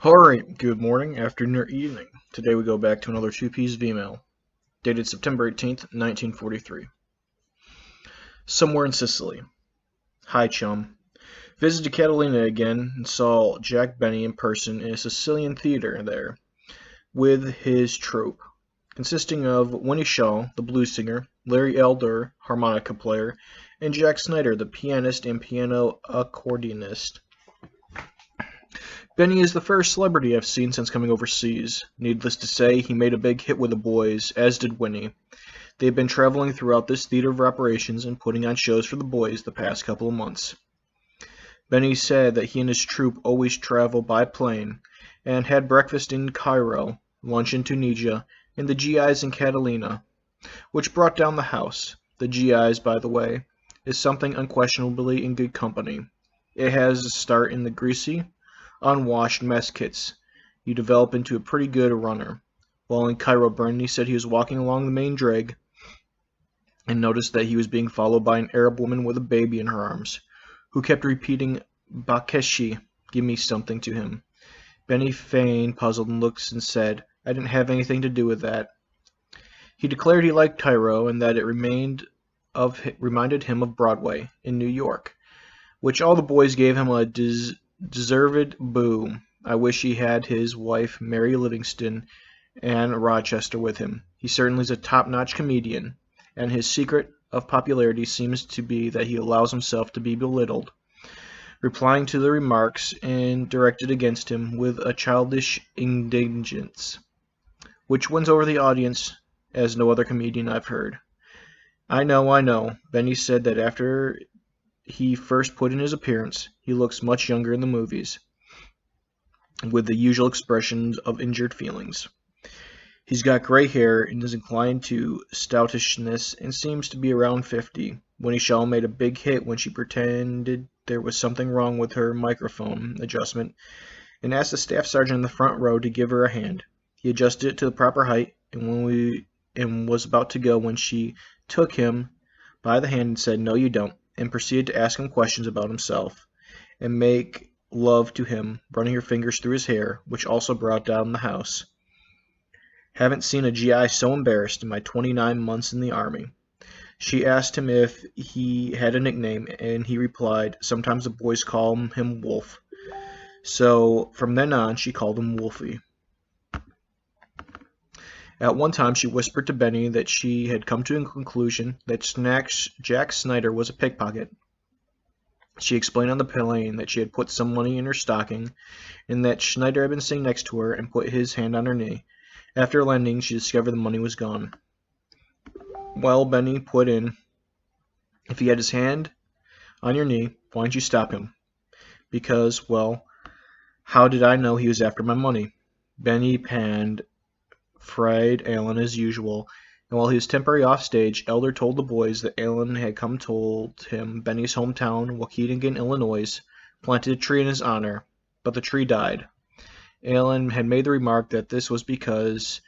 Alright, good morning, afternoon, or evening. Today we go back to another two-piece V-mail, dated September 18th, 1943. Somewhere in Sicily. Hi, chum. Visited Catalina again and saw Jack Benny in person in a Sicilian theater there, with his troupe, consisting of Winnie Shaw, the blues singer, Larry Elder, harmonica player, and Jack Snyder, the pianist and piano accordionist. Benny is the first celebrity I've seen since coming overseas. Needless to say, he made a big hit with the boys, as did Winnie. They've been traveling throughout this theater of operations and putting on shows for the boys the past couple of months. Benny said that he and his troupe always travel by plane, and had breakfast in Cairo, lunch in Tunisia, and the GIs in Catalina, which brought down the house. The GIs, by the way, is something unquestionably in good company. It has a start in the greasy, unwashed mess kits. You develop into a pretty good runner. While in Cairo, Bernie said he was walking along the main drag and noticed that he was being followed by an Arab woman with a baby in her arms, who kept repeating, "Bakeshi, give me something," to him. Benny feigned puzzled looks and said, "I didn't have anything to do with that." He declared he liked Cairo and that it reminded him of Broadway in New York, which all the boys gave him a deserved boo. I wish he had his wife Mary Livingston and Rochester with him. He certainly is a top-notch comedian, and his secret of popularity seems to be that he allows himself to be belittled, replying to the remarks and directed against him with a childish indignance, which wins over the audience as no other comedian I've heard. I know. Benny said that after he first put in his appearance, he looks much younger in the movies, with the usual expressions of injured feelings. He's got gray hair and is inclined to stoutishness and seems to be around 50. Winnie Shaw made a big hit when she pretended there was something wrong with her microphone adjustment and asked the staff sergeant in the front row to give her a hand. He adjusted it to the proper height and was about to go when she took him by the hand and said, "No, you don't," and proceeded to ask him questions about himself, and make love to him, running her fingers through his hair, which also brought down the house. Haven't seen a GI so embarrassed in my 29 months in the Army. She asked him if he had a nickname, and he replied, "Sometimes the boys call him Wolf." So from then on, she called him Wolfie. At one time, she whispered to Benny that she had come to a conclusion that Jack Snyder was a pickpocket. She explained on the plane that she had put some money in her stocking, and that Schneider had been sitting next to her and put his hand on her knee. After landing, she discovered the money was gone. Well, Benny put in, "If he had his hand on your knee, why didn't you stop him?" "Because, well, how did I know he was after my money?" Benny panned fried Alan as usual, and while he was temporarily off stage, Elder told the boys that Alan had told him Benny's hometown, Waukegan, Illinois, planted a tree in his honor, but the tree died. Alan had made the remark that this was because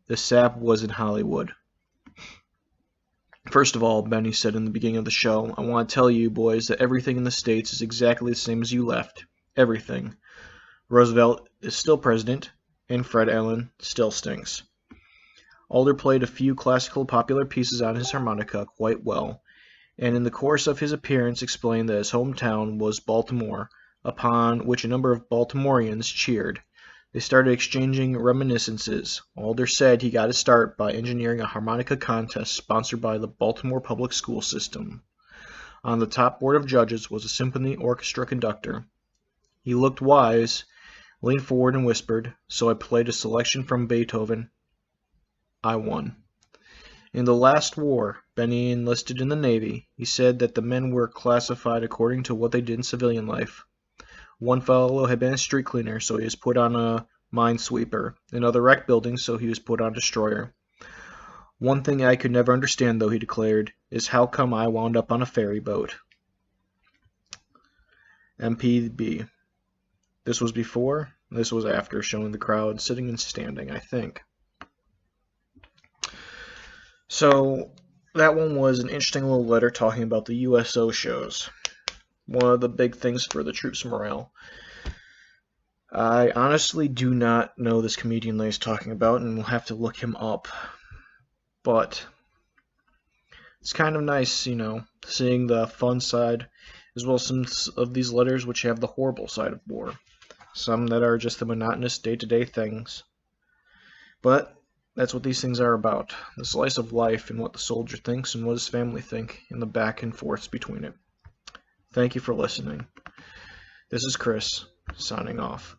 the sap was in Hollywood. "First of all," Benny said in the beginning of the show, "I want to tell you boys that everything in the States is exactly the same as you left. Everything. Roosevelt is still president, and Fred Allen still stinks." Alder played a few classical popular pieces on his harmonica quite well, and in the course of his appearance explained that his hometown was Baltimore, upon which a number of Baltimoreans cheered. They started exchanging reminiscences. Alder said he got his start by engineering a harmonica contest sponsored by the Baltimore Public School System. On the top board of judges was a symphony orchestra conductor. He looked wise, leaned forward and whispered, "So I played a selection from Beethoven. I won." In the last war, Benny enlisted in the Navy. He said that the men were classified according to what they did in civilian life. One fellow had been a street cleaner, so he was put on a minesweeper. Another wrecked buildings, so he was put on a destroyer. "One thing I could never understand, though," he declared, "is how come I wound up on a ferry boat." MPB. This was before, this was after, showing the crowd sitting and standing, I think. So that one was an interesting little letter talking about the USO shows. One of the big things for the troops' morale. I honestly do not know this comedian that he's talking about, and we'll have to look him up. But it's kind of nice, seeing the fun side, as well as some of these letters which have the horrible side of war. Some that are just the monotonous day-to-day things. But that's what these things are about. The slice of life and what the soldier thinks and what his family think, and the back and forths between it. Thank you for listening. This is Chris, signing off.